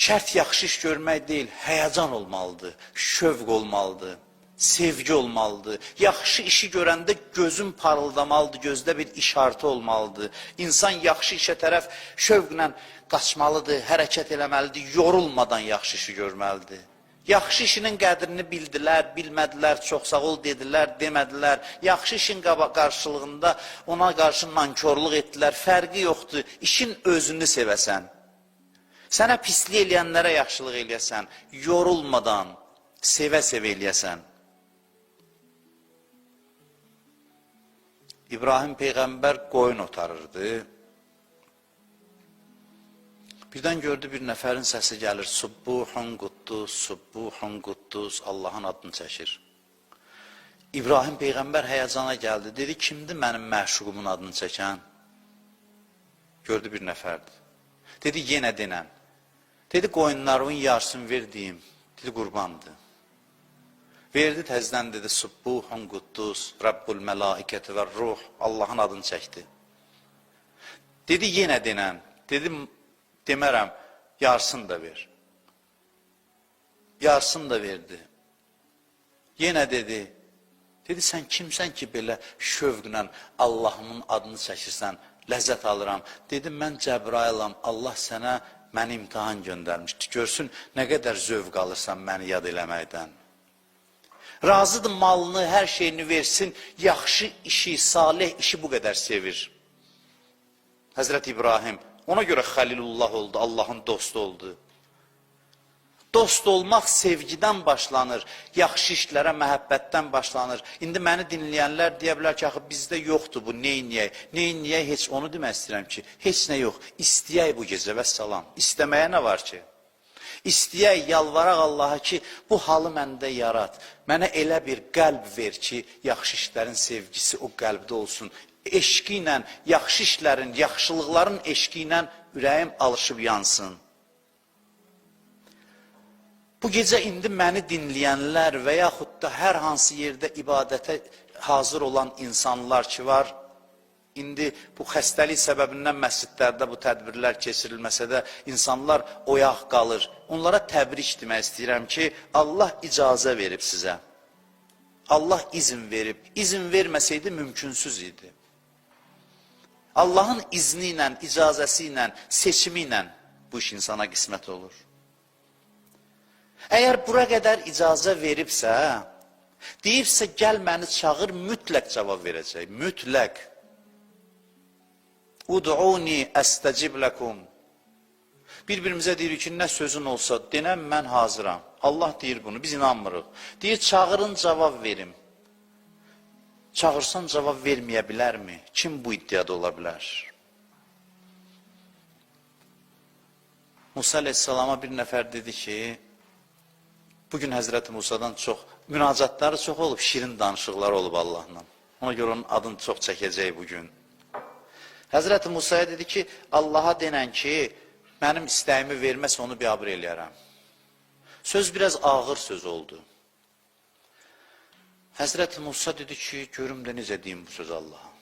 Şərt yaxşı iş görmək deyil, həyəcan olmalıdır, şövq olmalıdır, sevgi olmalıdır. Yaxşı işi görəndə gözün parıldamalıdır, gözdə bir işartı olmalıdır. İnsan yaxşı işə tərəf şövqlə qaçmalıdır, hərəkət eləməlidir, yorulmadan yaxşı işi görməlidir. Yaxşı işinin qədrini bildilər, bilmədilər, çox sağ ol dedilər, demədilər. Yaxşı işin qarşılığında ona qarşı nankörlük etdilər, fərqi yoxdur. İşin özünü sevəsən. Sənə pislik eləyənlərə yaxşılıq eləyəsən, yorulmadan, sevə-sevə eləyəsən. İbrahim Peyğəmbər qoyun otarırdı. Birdən gördü bir nəfərin səsi gəlir. Subbuhun quddus, subbuhun quddus, Allahın adını çəkir. İbrahim Peyğəmbər həyəcana gəldi. Dedi, kimdir mənim məşuqumun adını çəkən? Gördü bir nəfərdir. Dedi, yenə denən. Dedi, qoyunlarımın yarısını ver deyim. Dedi, qurbandır. Verdi təzdən dedi, Subbuhun quddus, Rabbul mələikəti və ruh, Allahın adını çəkdi. Dedi, yenə denən. Dedi, demərəm, yarısını da ver. Yarısını da verdi. Yenə dedi, sən kimsən ki, belə şövqlə Allahımın adını çəkirsən, ləzzət alıram. Dedim, mən Cəbrailam, Allah sənə məni imtihan göndərmişdi. Görsün, nə qədər zövq alırsan məni yad eləməkdən. Razıdır malını, hər şeyini versin, yaxşı işi, salih işi bu qədər sevir. Həzrət İbrahim, ona görə Xəlilullah oldu, Allahın dostu oldu. Dost olmaq sevgidən başlanır, yaxşı işlərə məhəbbətdən başlanır. İndi məni dinləyənlər deyə bilər ki, axı bizdə yoxdur bu, neyniyək? Neyniyək, heç onu demək istəyirəm ki, heç nə yox. İstəyək bu gecə və salam. İstəməyə nə var ki? İstəyək, yalvaraq Allaha ki, bu halı məndə yarat. Mənə elə bir qəlb ver ki, yaxşı işlərin sevgisi o qəlbdə olsun. Eşqi ilə, yaxşı işlərin, yaxşılıqların eşqi ilə ürəyim alışıb yansın. Bu gecə indi məni dinləyənlər və yaxud da hər hansı yerdə ibadətə hazır olan insanlar ki var, indi bu xəstəlik səbəbindən məscidlərdə bu tədbirlər keçirilməsə də insanlar oyaq qalır. Onlara təbrik demək istəyirəm ki, Allah icazə verib sizə. Allah izin verib. İzin verməsəydi mümkünsüz idi. Allahın izni ilə, icazəsi ilə, seçimi ilə bu iş insana qismət olur. Əgər bura qədər icazə veribsə, deyibsə, gəl məni çağır, mütləq cavab verəcək, mütləq. Ud'uni əstəcib ləkum. Bir-birimizə deyirik ki, nə sözün olsa, denəm mən hazıram. Allah deyir bunu, biz inanmırıq. Deyir, çağırın, cavab verim. Çağırsan cavab verməyə bilərmi? Kim bu iddiada ola bilər? Musa əleyhissalama bir nəfər dedi ki, bugün Həzrəti Musadan çox, münacatları çox olub, şirin danışıqları olub Allahla. Ona görə onun adını çox çəkəcək bugün. Həzrəti Musaya dedi ki, Allaha denən ki, mənim istəyimi verməsə onu biabır eləyərəm. Söz biraz ağır söz oldu. Həzrəti Musa dedi ki, görüm də necə deyim bu söz Allaha.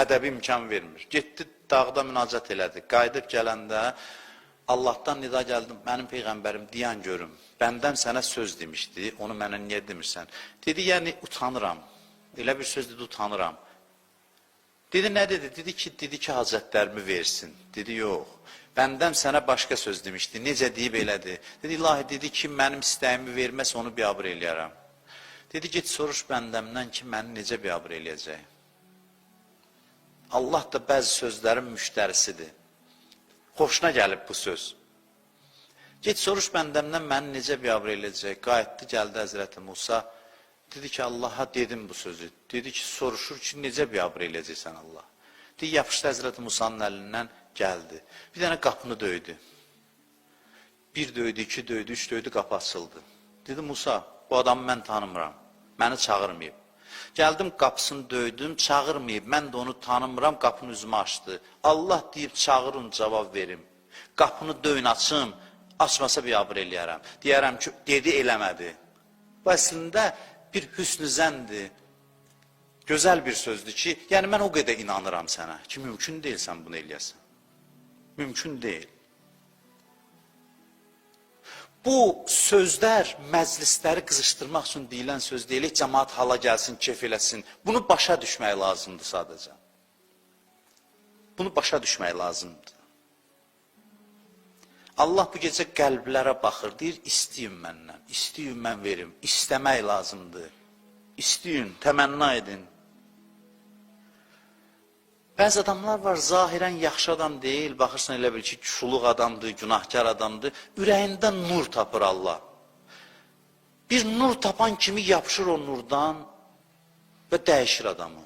Ədəbi imkan vermir. Getdi, dağda münacat elədi. Qayıdıb gələndə, Allahdan nida gəldim, mənim Peyğəmbərim deyən görüm, bəndən sənə söz demişdi, onu mənə niyə demirsən? Dedi, yəni utanıram, elə bir söz dedi, utanıram. Dedi, nə dedi? Dedi ki, hacətlərimi versin. Dedi, yox, bəndən sənə başqa söz demişdi, necə deyib elədi. Dedi, ilahi, dedi ki, mənim istəyimi verməsə onu biabır eləyərəm. Dedi, get soruş bəndəmdən ki, məni necə biabır eləyəcək? Allah da bəzi sözlərin müştərisidir. Xoşuna gəlib bu söz. Get soruş bəndəmdən məni necə biabır eləyəcək? Qayıtdı, gəldi Həzrəti Musa. Dedi ki, Allaha dedim bu sözü. Dedi ki, soruşur ki, necə biabır eləyəcəksən Allah? Dedi, yapışdı Həzrəti Musanın əlindən, gəldi. Bir dənə qapını döydü. Bir döydü, iki döydü, üç döydü, qapı açıldı. Dedi, Musa, bu adamı mən tanımıram, məni çağırmayıb. Gəldim, qapısını döydüm, çağırmayıb, mən də onu tanımıram, qapını üzümə açdı. Allah deyib, çağırın, cavab verim. Qapını döyün, açım, açmasa biabır eləyərəm. Deyərəm ki, dedi, eləmədi. Bu əslində bir hüsnü zəndir, gözəl bir sözdür ki, yəni mən o qədər inanıram sənə ki, mümkün deyil sən bunu eləyəsən. Mümkün deyil. Bu sözlər məclisləri qızışdırmaq üçün deyilən söz deyil, cəmaat hala gəlsin, keyf eləsin. Bunu başa düşmək lazımdır sadəcə. Bunu başa düşmək lazımdır. Allah bu gecə qəlblərə baxır, deyir, istəyin məndən, istəyin mən verim, istəmək lazımdır. İstəyin, təmənna edin. Bəzi adamlar var, zahirən yaxşı adam deyil, baxırsan elə bil ki, şuluq adamdır, günahkar adamdır, ürəyində nur tapır Allah. Bir nur tapan kimi yapışır o nurdan və dəyişir adamı.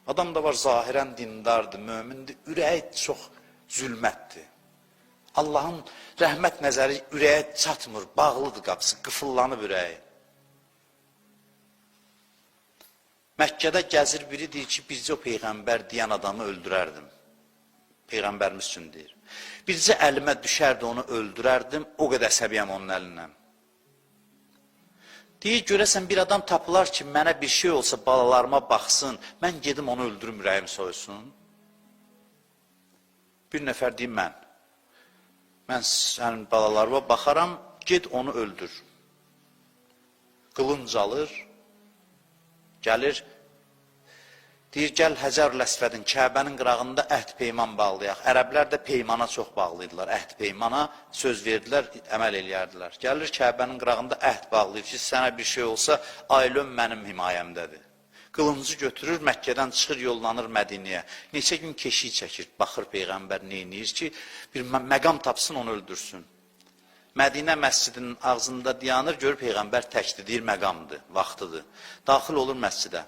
Adam da var, zahirən dindardır, mömindir, ürəyi çox zülmətdir. Allahın rəhmət nəzəri ürəyə çatmır, bağlıdır qapısı, qıfıllanıb ürəyi. Məkkədə gəzir biri deyir ki, bircə o Peyğəmbər deyən adamı öldürərdim. Peyğəmbərimiz üçün deyir. Bircə əlimə düşərdi, onu öldürərdim, o qədər əsəbiyəm onun əlindən. Deyir, görəsən bir adam tapılar ki, mənə bir şey olsa balalarıma baxsın, mən gedim onu öldürüm, ürəyim soyusun. Bir nəfər deyir, mən sənin balalarıma baxaram, ged onu öldür. Qılınc alır, gəlir, deyir, gəl Həcər-ül Əsvədin, Kəbənin qırağında əhd peyman bağlayaq. Ərəblər də peymana çox bağlıydılar, əhd peymana söz verdilər, əməl eləyərdilər. Gəlir Kəbənin qırağında əhd bağlayır ki, sənə bir şey olsa, ailəm mənim himayəmdədir. Qılıncı götürür, Məkkədən çıxır, yollanır Mədiniyə. Neçə gün keşik çəkir, baxır Peyğəmbər neyniyir ki, bir məqam tapsın, onu öldürsün. Mədinə məscidinin ağzında dayanır, görür Peyğəmbər təkdir, deyir məqamdır, vaxtıdır. Daxil olur məscidə.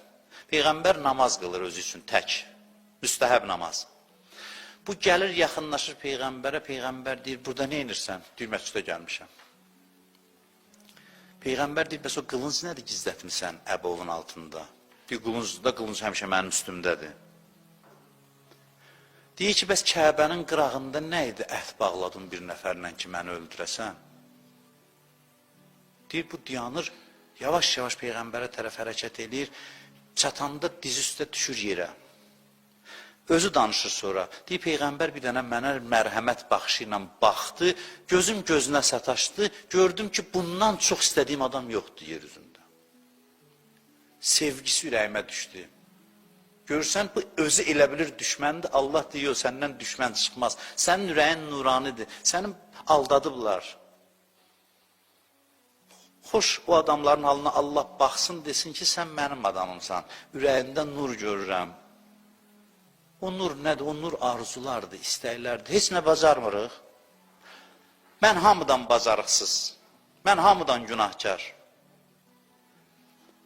Peyğəmbər namaz qılır özü üçün tək, müstəhəb namaz. Bu gəlir, yaxınlaşır Peyğəmbərə, Peyğəmbər deyir, burada nə inirsən? Deyir, məscidə gəlmişəm. Peyğəmbər deyir, bəs o qılınc nədir gizlətmirsən əbovun altında? Deyir, qılınc həmişə mənim üstümdədir. Deyir ki, bəs Kəbənin qırağında nə idi əhd bağladın bir nəfərlə ki, məni öldürəsən? Deyir, bu dayanır, yavaş-yavaş Peyğəmbərə tərəf hərəkət edir, çatanda diz üstə düşür yerə. Özü danışır sonra. Deyir, Peyğəmbər bir dənə mənə mərhəmət baxışı ilə baxdı, gözüm gözünə sataşdı, gördüm ki, bundan çox istədiyim adam yoxdur yer üzündə. Sevgisi ürəyimə düşdü. Görürsən, bu özü elə bilir düşməndir, Allah deyir, səndən düşmən çıxmaz. Sənin ürəyin nuranidir, səni aldadıblar. Xoş o adamların halına Allah baxsın, desin ki, sən mənim adamımsan, ürəyində nur görürəm. O nur nədir? O nur arzulardır, istəklərdir. Heç nə bacarmırıq. Mən hamıdan bacarıqsız, mən hamıdan günahkar.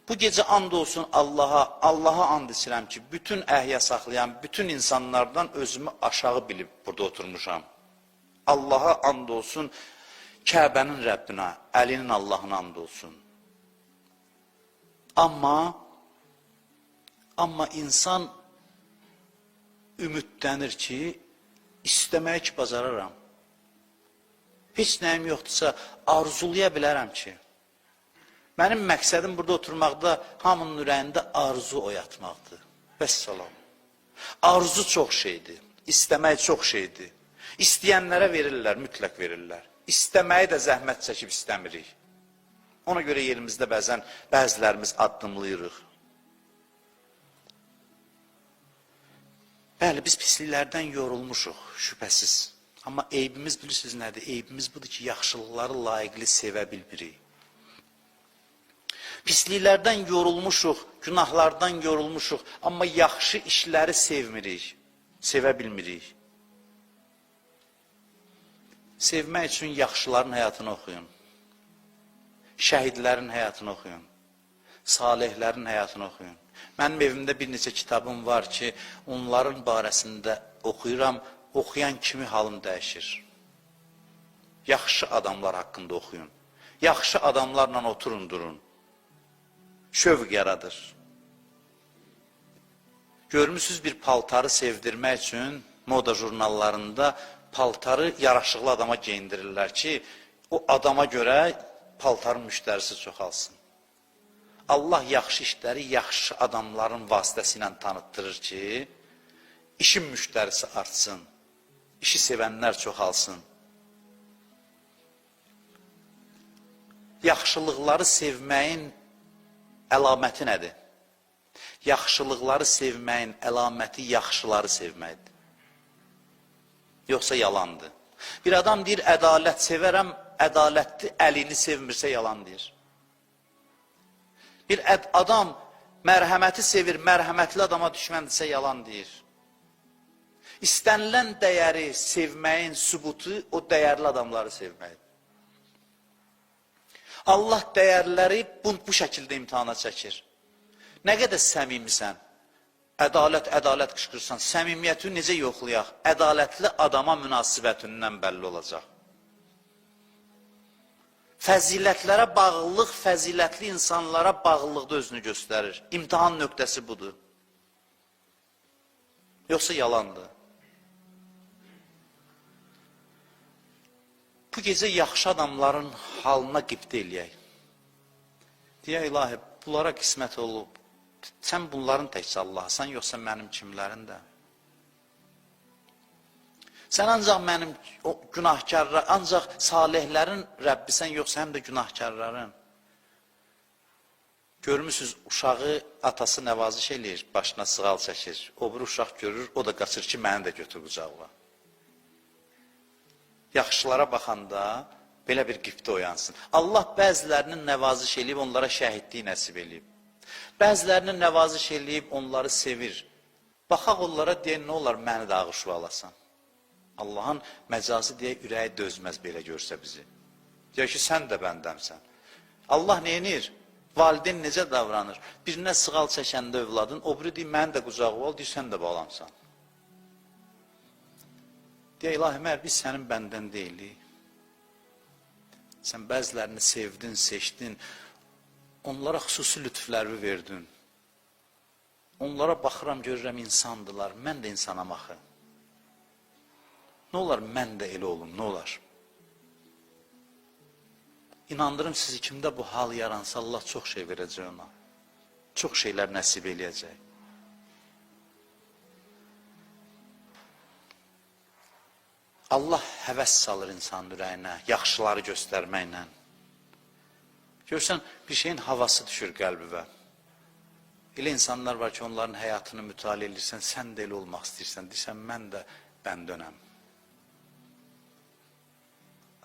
Bu gecə and olsun Allaha and içirəm ki, bütün əhya saxlayan, bütün insanlardan özümü aşağı bilib burada oturmuşam. Allaha and olsun, Kəbənin Rəbbinə, Əlinin Allahına and olsun. Amma insan ümidlənir ki, istəmək ki, bacararam. Heç nəyim yoxdursa, arzulaya bilərəm ki. Mənim məqsədim burada oturmaqda hamının ürəyində arzu oyatmaqdır. Vəssalam. Arzu çox şeydir, istəmək çox şeydir. İstəyənlərə verirlər, mütləq verirlər. İstəməyi də zəhmət çəkib istəmirik. Ona görə yerimizdə bəzilərimiz addımlayırıq. Bəli, biz pisliklərdən yorulmuşuq, şübhəsiz. Amma eybimiz bilirsiniz nədir? Eybimiz budur ki, yaxşılıqları layiqli sevə bilmirik. Pisliklərdən yorulmuşuq, günahlardan yorulmuşuq, amma yaxşı işləri sevmirik, sevə bilmirik. Sevmək üçün yaxşıların həyatını oxuyun. Şəhidlərin həyatını oxuyun. Salihlərin həyatını oxuyun. Mənim evimdə bir neçə kitabım var ki, onların barəsində oxuyuram, oxuyan kimi halım dəyişir. Yaxşı adamlar haqqında oxuyun. Yaxşı adamlarla oturun, durun. Şövq yaradır. Görmüsünüz bir paltarı sevdirmək üçün moda jurnallarında paltarı yaraşıqlı adama geyindirirlər ki, o adama görə paltarın müştərisi çoxalsın. Allah yaxşı işləri yaxşı adamların vasitəsilə tanıtdırır ki, işin müştərisi artsın, işi sevənlər çoxalsın. Yaxşılıqları sevməyin əlaməti nədir? Yaxşılıqları sevməyin əlaməti yaxşıları sevməkdir. Yoxsa yalandır. Bir adam deyir, ədalət sevərəm, ədalətli əlini sevmirsə yalan deyir. Bir adam mərhəməti sevir, mərhəmətli adama düşməndirsə yalan deyir. İstənilən dəyəri sevməyin sübutu o dəyərli adamları sevməkdir. Allah dəyərləri bu şəkildə imtihana çəkir. Nə qədər səmimisən, ədalət qışqırırsan, səmimiyyəti necə yoxlayaq? Ədalətli adama münasibətindən bəlli olacaq. Fəzilətlərə bağlılıq, fəzilətli insanlara bağlılıqda özünü göstərir. İmtihan nöqtəsi budur. Yoxsa yalandır. Bu gecə yaxşı adamların halına qibdə eləyək. Deyək, ilahi, bunlara qismət olub. Sən bunların təkcə Allahsan, yoxsa mənim kimlərin də? Sən ancaq mənim günahkarlar, ancaq salihlərin Rəbbisən, yoxsa həm də günahkarların. Görmüsünüz, uşağı atası nəvaziş eləyir, başına sığal çəkir. O bir uşaq görür, o da qaçır ki, məni də götür qucağına. Yaxşılara baxanda belə bir qibdə oyansın. Allah bəzilərinin nəvaziş eləyib, onlara şəhidliyi nəsib eləyib. Bəzilərinin nəvaziş eləyib, onları sevir. Baxaq onlara deyən, nə olar, məni də ağışlı alasan. Allahın məcazı deyə ürəyi dözməz belə görsə bizi. Deyək ki, sən də bəndəmsən. Allah neynir? Valideyn necə davranır? Birinə sığal çəkəndə övladın, o biri deyir, məni də qucağı ol, deyir, sən də bağlamsan. Deyək, ilahi, məhər, biz sənin bəndən deyilik. Sən bəzilərini sevdin, seçdin, onlara xüsusi lütfləri verdin. Onlara baxıram, görürəm insandılar, mən də insanam axı. Nə olar, mən də elə olum, nə olar? İnandırım sizi, kimdə bu hal yaransa, Allah çox şey verəcək ona. Çox şeylər nəsib eləyəcək. Allah həvəs salır insanın ürəyinə, yaxşıları göstərməklə. Görsən, bir şeyin havası düşür qəlbivə. Elə insanlar var ki, onların həyatını mütaliə edirsən, sən də elə olmaq istəyirsən, deyirsən, mən də bəndönəm.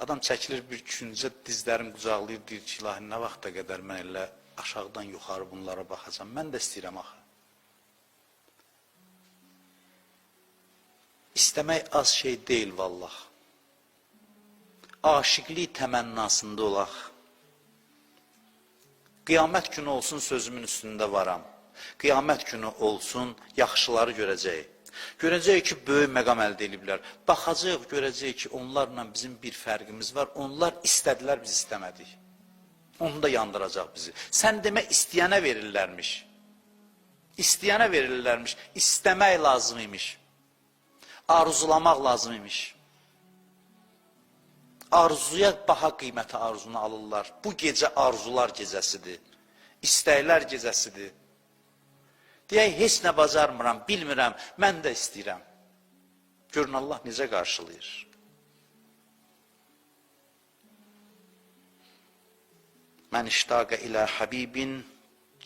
Adam çəkilir bir küncə, dizlərim qucaqlayır, deyir ki, ilahi, nə vaxta qədər mən elə aşağıdan yuxarı bunlara baxacam, mən də istəyirəm axı. İstəmək az şey deyil, vallah. Aşiqlik təmənnasında olaq. Qiyamət günü olsun, sözümün üstündə varam. Qiyamət günü olsun, yaxşıları görəcəyik. Görəcəyik ki, böyük məqam əldə ediblər. Baxacaq, görəcəyik ki, onlarla bizim bir fərqimiz var. Onlar istədilər, biz istəmədik. Onu da yandıracaq bizi. Sən demə, istəyənə verirlərmiş. İstəyənə verirlərmiş. İstəmək lazım imiş. Arzulamaq lazım imiş. Arzuya baha qiyməti arzunu alırlar. Bu gecə arzular gecəsidir. İstəklər gecəsidir. Deyək, heç nə bacarmıram, bilmirəm, mən də istəyirəm. Görün Allah necə qarşılayır. Mən iştaqa ilə habibin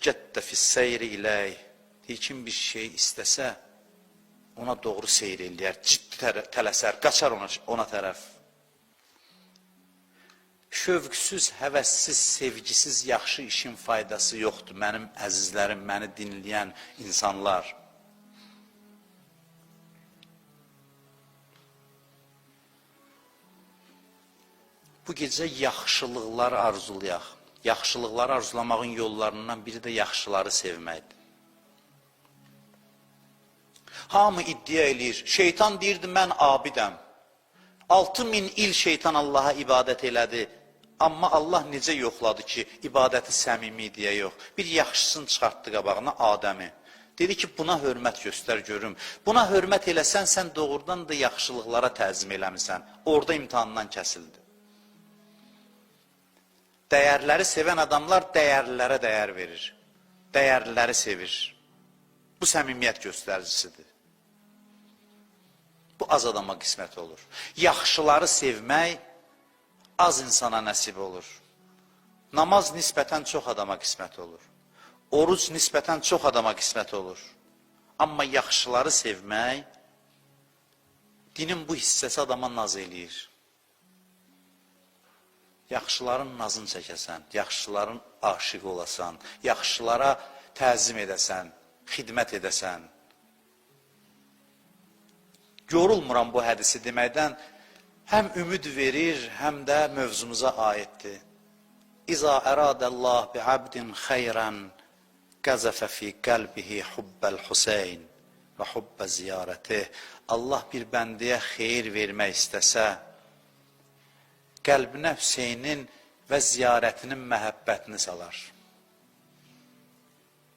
cəddə fissəyri iləyh. Deyək, kim bir şey istəsə, ona doğru seyr eləyər, ciddi tələsər, qaçar ona tərəf. Şövqsüz, həvəssiz, sevgisiz, yaxşı işin faydası yoxdur. Mənim əzizlərim, məni dinləyən insanlar. Bu gecə yaxşılıqları arzulayaq. Yaxşılıqları arzulamağın yollarından biri də yaxşıları sevməkdir. Hamı iddia eləyir. Şeytan deyirdi, mən abidəm. 6000 il şeytan Allaha ibadət elədi. Amma Allah necə yoxladı ki, ibadəti səmimi deyə yox. Bir yaxşısını çıxartdı qabağına, Adəmi. Dedi ki, buna hörmət göstər görüm. Buna hörmət eləsən, sən doğrudan da yaxşılıqlara təzim eləmirsən. Orada imtihandan kəsildi. Dəyərləri sevən adamlar dəyərlilərə dəyər verir. Dəyərliləri sevir. Bu səmimiyyət göstəricisidir. Bu az adama qismət olur. Yaxşıları sevmək az insana nəsib olur. Namaz nisbətən çox adama qismət olur. Oruc nisbətən çox adama qismət olur. Amma yaxşıları sevmək, dinin bu hissəsi adama naz eləyir. Yaxşıların nazını çəkəsən, yaxşıların aşığı olasan, yaxşılara təzim edəsən, xidmət edəsən. Yorulmuram bu hədisi deməkdən, həm ümid verir, həm də mövzumuza aiddir. İza əradəllah bi abdin xeyrən qəzəfə fi qəlbihi hubbəl Hüseyn və hubbə ziyarətih. Allah bir bəndiyə xeyir vermək istəsə, qəlbinə Hüseynin və ziyarətinin məhəbbətini salar.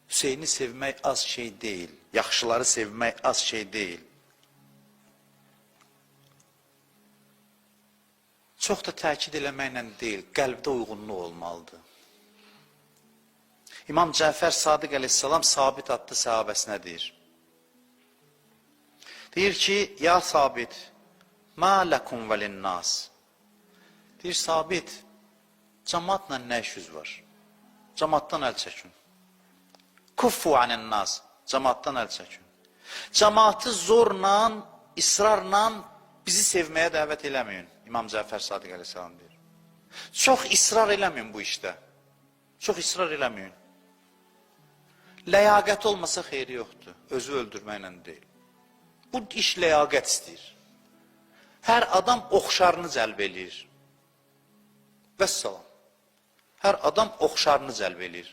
Hüseyni sevmək az şey deyil, yaxşıları sevmək az şey deyil. Çox da təkid eləməklə deyil, qəlbdə uyğunluq olmalıdır. İmam Cəfər Sadiq əleyhissalam Sabit adlı səhabəsinə deyir. Deyir ki, ya Sabit, mə ləkum və linnaz. Deyir, Sabit, cəmaatla nə işiniz var? Cəmaatdan əl çəkin. Kuffu aninnas, cəmaatdan əl çəkin. Cəmaatı zorla, israrla bizi sevməyə dəvət eləməyin. İmam Cəfər Sadiq əleyhissalam deyir. Çox israr eləməyin bu işdə. Çox israr eləməyin. Ləyaqət olmasa xeyri yoxdur. Özü öldürməklə deyil. Bu iş ləyaqət istəyir. Hər adam oxşarını cəlb eləyir. Vəssalam. Hər adam oxşarını cəlb eləyir.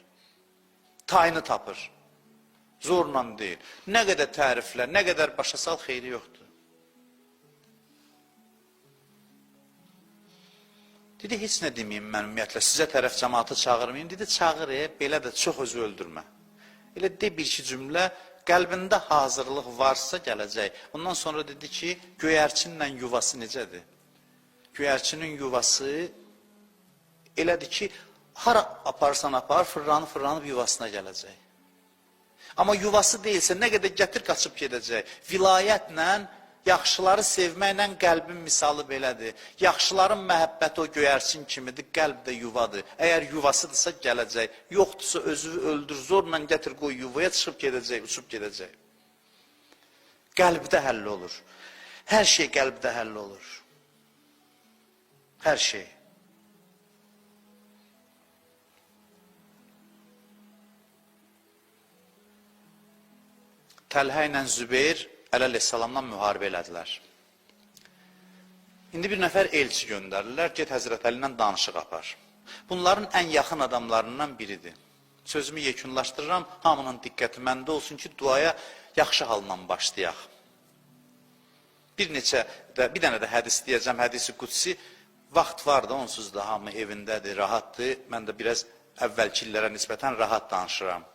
Tayını tapır. Zorla deyil. Nə qədər təriflə, nə qədər başa sal, xeyri yoxdur. Dedi, heç nə deməyim mən ümumiyyətlə, sizə tərəf cəmaatı çağırmayayım. Dedi, çağır, belə də çox özü öldürmə. Elə de bir-iki cümlə, qəlbində hazırlıq varsa gələcək. Ondan sonra dedi ki, göyərçinlə yuvası necədir? Göyərçinin yuvası elədir ki, hara aparsan apar, fırlanıb yuvasına gələcək. Amma yuvası deyilsə, nə qədər gətir qaçıb gedəcək. Vilayətlə, yaxşıları sevməklə qəlbin misalı belədir. Yaxşıların məhəbbəti o göyərçin kimidir, qəlb də yuvadır. Əgər yuvasıdırsa gələcək, yoxdursa özü öldür, zorla gətir qoy yuvaya, çıxıb gedəcək, uçub gedəcək. Qəlbdə həll olur. Hər şey qəlbdə həll olur. Hər şey. Təlhə ilə Zübeyir əleyhissalamdan müharibə elədilər. İndi bir nəfər elçi göndərirlər, get Həzrət Əli ilə danışıq apar. Bunların ən yaxın adamlarından biridir. Sözümü yekunlaşdırıram, hamının diqqəti məndə olsun ki, duaya yaxşı halla başlayaq. Bir dənə də hədis deyəcəm, hədisi qudsi, vaxt var da, onsuz da hamı evindədir, rahatdır. Mən də biraz əvvəlki illərə nisbətən rahat danışıram.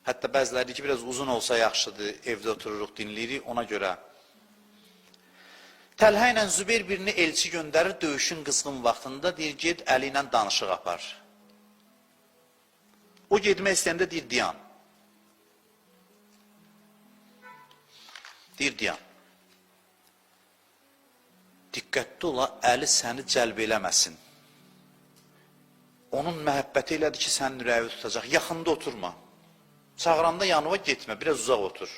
Hətta bəziləri ki, biraz uzun olsa yaxşıdır, evdə otururuq, dinləyirik, ona görə. Təlhə ilə Zübeyir birini elçi göndərir, döyüşün qızğın vaxtında, deyir, get Əli ilə danışıq apar. O getmək istəyəndə deyir, diyan. Deyir, diyan. Diqqətli ola, Əli səni cəlb eləməsin. Onun məhəbbəti elədir ki, sənin ürəyi tutacaq, yaxında oturma. Çağıranda yanıva getmə, biraz uzaq otur.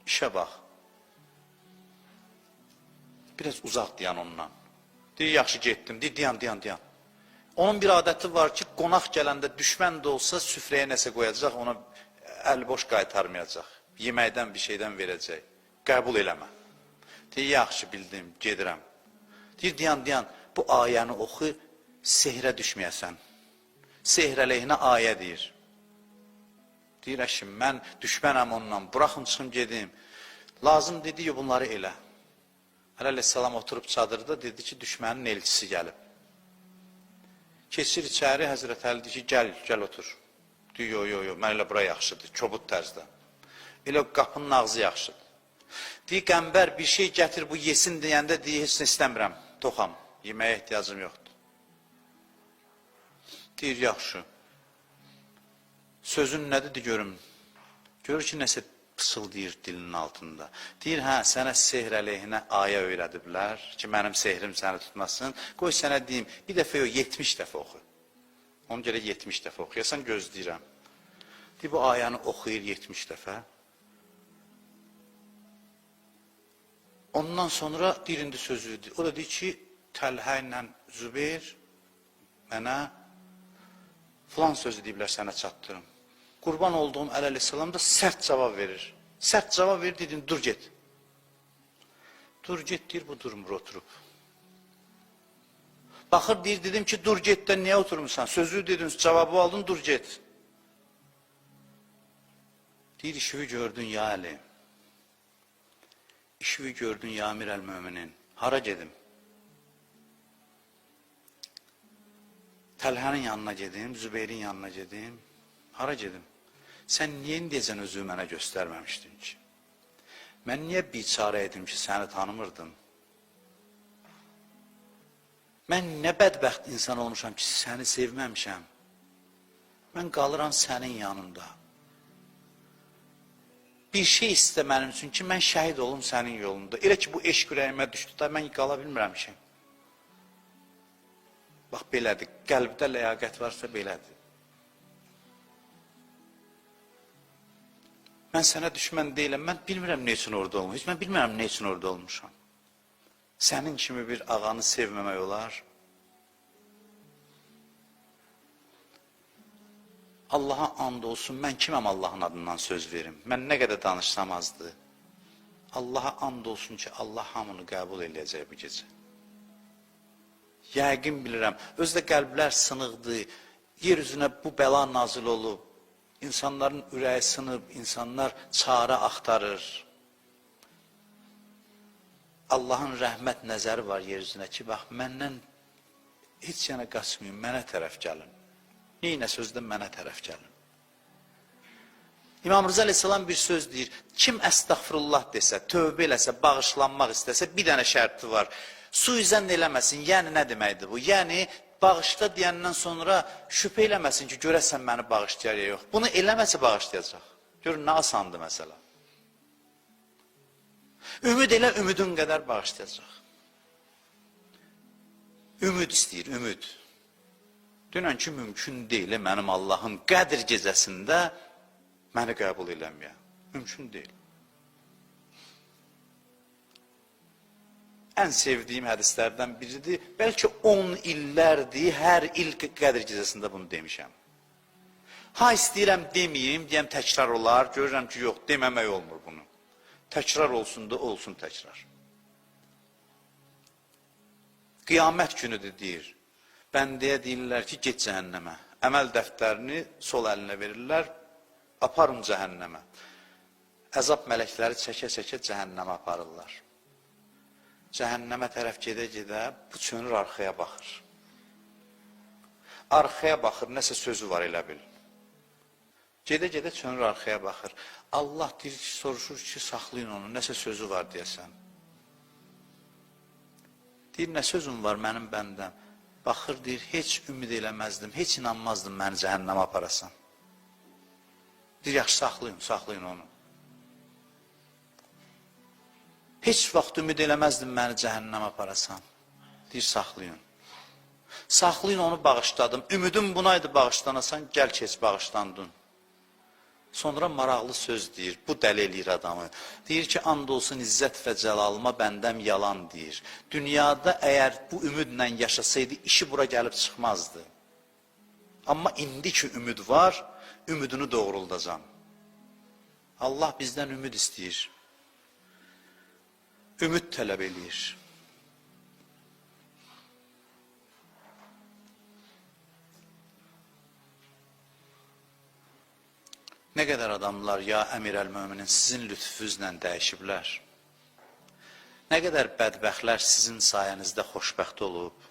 İşə bax. Biraz uzaq diyan ondan. Deyir, yaxşı getdim, deyir, diyan. Onun bir adəti var ki, qonaq gələndə düşmən də olsa süfrəyə nəsə qoyacaq, ona əl boş qaytarmayacaq. Yeməkdən bir şeydən verəcək. Qəbul eləmə. Deyir, yaxşı bildim, gedirəm. Deyir, diyan, bu ayəni oxu, sehrə düşməyəsən. Sehr əleyhinə ayə deyir. Deyir, əşim, mən düşmənəm ondan, buraxın çıxım gedim. Lazım dedi ki, bunları elə. Əleyhissalam oturub çadırda, dedi ki, düşmənin elçisi gəlib. Keçir içəri, Həzrət Əli deyir ki, gəl otur. Deyir, yo, mən elə bura yaxşıdır, kobud tərzdə. Elə qapının ağzı yaxşıdır. Deyir, qəmbər bir şey gətir, bu yesin deyəndə, deyir, heç nə istəmirəm, toxam, yeməyə ehtiyacım yoxdur. Deyir, yaxşı. Sözün nədir görüm? Görür ki, nəsə pısıldayır dilinin altında. Deyir, hə, sənə sehr əleyhinə ayə öyrədiblər ki, mənim sehrim səni tutmasın. Qoy sənə deyim, bir dəfə yox, 70 dəfə oxu. Onu görə 70 dəfə oxuyasan, gözləyirəm. Deyir, bu ayəni oxuyur 70 dəfə. Ondan sonra birində sözüdür. O da deyir ki, Təlhə ilə Zübeyir mənə filan sözü deyiblər, sənə çatdırım. Qurban olduğum əleyhissalam da sərt cavab verir. Sərt cavab verir, dedim, dur get. Dur get, deyir, bu durmur, oturub. Baxır, deyir, dedim ki, dur getdən niyə oturmuşsan? Sözü dedin, cavabı aldın, dur get. Deyir, işivi gördün ya Əli. İşivi gördün ya Amir əl-Möminin. Hara gedim? Təlhənin yanına gedim, Zübeyrin yanına gedim. Hara gedim? Sən niyə indiyəcən özü mənə göstərməmişdin ki? Mən niyə biçarə edim ki, səni tanımırdım? Mən nə bədbəxt insan olmuşam ki, səni sevməmişəm. Mən qalıram sənin yanında. Bir şey istə mənim üçün ki, mən şəhid olum sənin yolunda. Elə ki, bu eşq ürəyimə düşdü da, mən qala bilmirəmişim. Bax, belədir. Qəlbdə ləyaqət varsa, belədir. Mən sənə düşmən deyiləm, mən bilmirəm nə üçün orada olmuş, mən bilmirəm nə üçün orada olmuşam. Sənin kimi bir ağanı sevməmək olar. Allaha and olsun, mən kiməm Allahın adından söz verim? Mən nə qədər danışsam azdır. Allaha and olsun ki, Allah hamını qəbul eləyəcək bu gecə. Yəqin bilirəm, özdə qəlblər sınıqdır, yer üzünə bu bəla nazil olub, insanların ürəyi sınıb, insanlar çarə axtarır. Allahın rəhmət nəzəri var yer üzünə ki, bax, məndən heç yana qaçmayın, mənə tərəf gəlin. Neynə sözdə mənə tərəf gəlin. İmam Rıza Aleyhisselam bir söz deyir, kim əstəğfirullah desə, tövbə eləsə, bağışlanmaq istəsə, bir dənə şərti var. Suizən eləməsin, yəni nə deməkdir bu? Yəni, bağışla deyəndən sonra şübhə eləməsin ki, görəsən məni bağışlayar ya yox. Bunu eləməsə bağışlayacaq. Görün, nə asandır məsələ. Ümid elə, ümidin qədər bağışlayacaq. Ümid istəyir, ümid. Dünən ki, mümkün deyil, mənim Allahın Qədr gecəsində məni qəbul eləməyə. Mümkün deyil. Ən sevdiyim hədislərdən biridir. Bəlkə 10 illərdir, hər il Qədr gecəsində bunu demişəm. Ha, istəyirəm deməyim, deyəm təkrar olar, görürəm ki, yox, deməmək olmur bunu. Təkrar olsun da, olsun təkrar. Qiyamət günüdür, deyir. Bəndəyə deyirlər ki, get cəhənnəmə. Əməl dəftərini sol əlinə verirlər, aparın cəhənnəmə. Əzab mələkləri çəkə-çəkə cəhənnəmə aparırlar. Cəhənnəmə tərəf gedə-gedə bu çönür arxaya baxır. Arxaya baxır, nəsə sözü var elə bil. Gedə-gedə çönür arxaya baxır. Allah deyir ki, soruşur ki, saxlayın onu, nəsə sözü var deyəsən. Deyir, nə sözüm var mənim bəndəm? Baxır, deyir, heç ümid eləməzdim, heç inanmazdım məni cəhənnəmə aparasan. Deyir, yaxşı, saxlayın onu. Heç vaxt ümid eləməzdim məni cəhənnəmə aparasan. Deyir, saxlayın. Saxlayın, onu bağışladım. Ümidim bunaydı bağışlanasan, gəl keç bağışlandın. Sonra maraqlı söz deyir, bu dəli eləyir adamı. Deyir ki, and olsun izzət və cəlalıma bəndəm yalan deyir. Dünyada əgər bu ümidlə yaşasaydı, işi bura gəlib çıxmazdı. Amma indi ki ümid var, ümidini doğruldacam. Allah bizdən ümid istəyir. Ümid tələb eləyir. Nə qədər adamlar, ya Əmir əl-Möminin, sizin lütfüzlə dəyişiblər. Nə qədər bədbəxtlər sizin sayənizdə xoşbəxt olub.